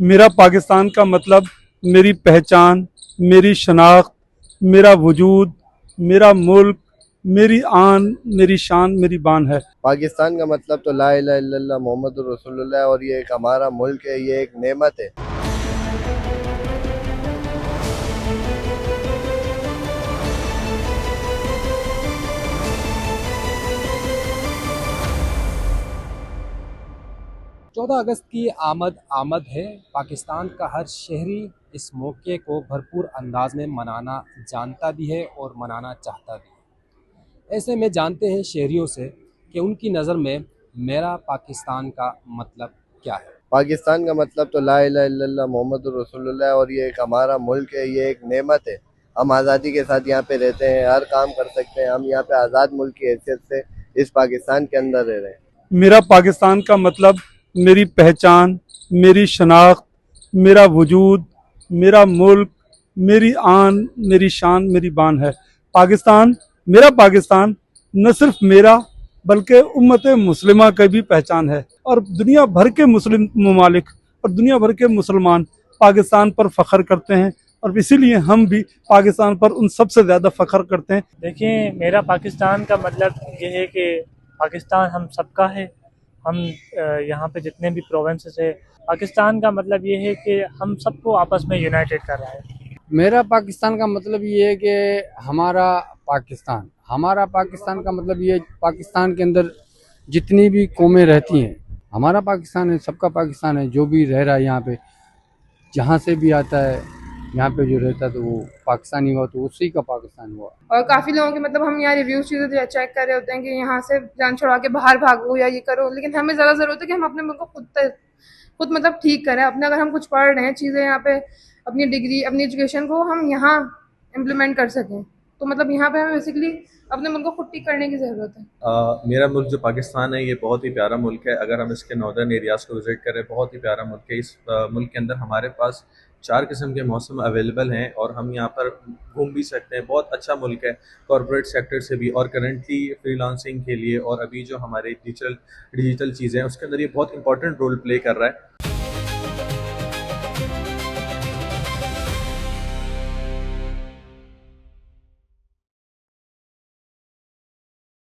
मेरा पाकिस्तान का मतलब मेरी पहचान, मेरी शनाख्त, मेरा वजूद, मेरा मुल्क, मेरी आन, मेरी शान, मेरी बान है। पाकिस्तान का मतलब तो ला इलाहा इल्लल्लाह मोहम्मद रसूलुल्लाह है, और ये एक हमारा मुल्क है, ये एक नेमत है। चौदह अगस्त की आमद है। पाकिस्तान का हर शहरी इस मौके को भरपूर अंदाज में मनाना जानता भी है और मनाना चाहता भी है। ऐसे में जानते हैं शहरियों से कि उनकी नज़र में मेरा पाकिस्तान का मतलब क्या है। पाकिस्तान का मतलब तो ला इलाहा इल्लल्लाह मोहम्मद रसूलुल्लाह है, और ये एक हमारा मुल्क है, ये एक नेमत है। हम आज़ादी के साथ यहाँ पे रहते हैं, हर काम कर सकते हैं। हम यहाँ पे आज़ाद मुल्क की हैसियत से इस पाकिस्तान के अंदर रह रहे हैं। मेरा पाकिस्तान का मतलब मेरी पहचान, मेरी शनाख्त, मेरा वजूद, मेरा मुल्क, मेरी आन, मेरी शान, मेरी बान है। मेरा पाकिस्तान न सिर्फ मेरा बल्कि उम्मत मुस्लिमा की भी पहचान है, और दुनिया भर के मुस्लिम ममालिक और दुनिया भर के मुसलमान पाकिस्तान पर फ़ख्र करते हैं, और इसीलिए हम भी पाकिस्तान पर उन सबसे ज़्यादा फ़ख्र करते हैं। देखिए, मेरा पाकिस्तान का मतलब ये है कि पाकिस्तान हम सबका है। हम यहाँ पे जितने भी प्रोविंसेस है, पाकिस्तान का मतलब ये है कि हम सबको आपस में यूनाइटेड कर रहा है। मेरा पाकिस्तान का मतलब ये है कि हमारा पाकिस्तान का मतलब ये पाकिस्तान के अंदर जितनी भी कौमें रहती हैं, हमारा पाकिस्तान है, सबका पाकिस्तान है। जो भी रह रहा है यहाँ पे, जहाँ से भी आता है यहाँ पे जो रहता है, तो वो पाकिस्तानी हुआ, तो उसी का पाकिस्तान हुआ। और काफ़ी लोगों के मतलब हम यहाँ रिव्यूज चीज़ें चेक कर रहे होते हैं कि यहाँ से जान छुड़ा के बाहर भागो या ये करो, लेकिन हमें ज़्यादा ज़रूरत है कि हम अपने मुल्क को खुद मतलब ठीक करें। अपने अगर हम कुछ पढ़ रहे हैं चीज़ें यहाँ पे, अपनी डिग्री, अपनी एजुकेशन को हम यहाँ इम्प्लीमेंट कर सकें, तो मतलब यहाँ पे हमें बेसिकली अपने मुल्क को खुद ठीक करने की ज़रूरत है। मेरा मुल्क जो पाकिस्तान है, ये बहुत ही प्यारा मुल्क है। अगर हम इसके नॉर्दर्न एरियाज़ को विज़िट करें, बहुत ही प्यारा मुल्क है। इस मुल्क के अंदर हमारे पास 4 किस्म के मौसम अवेलेबल हैं, और हम यहाँ पर घूम भी सकते हैं। बहुत अच्छा मुल्क है कॉर्पोरेट सेक्टर से भी, और करंटली फ्रीलांसिंग के लिए, और अभी जो हमारे डिजिटल चीज़ें हैं उसके अंदर ये बहुत इंपॉर्टेंट रोल प्ले कर रहा है।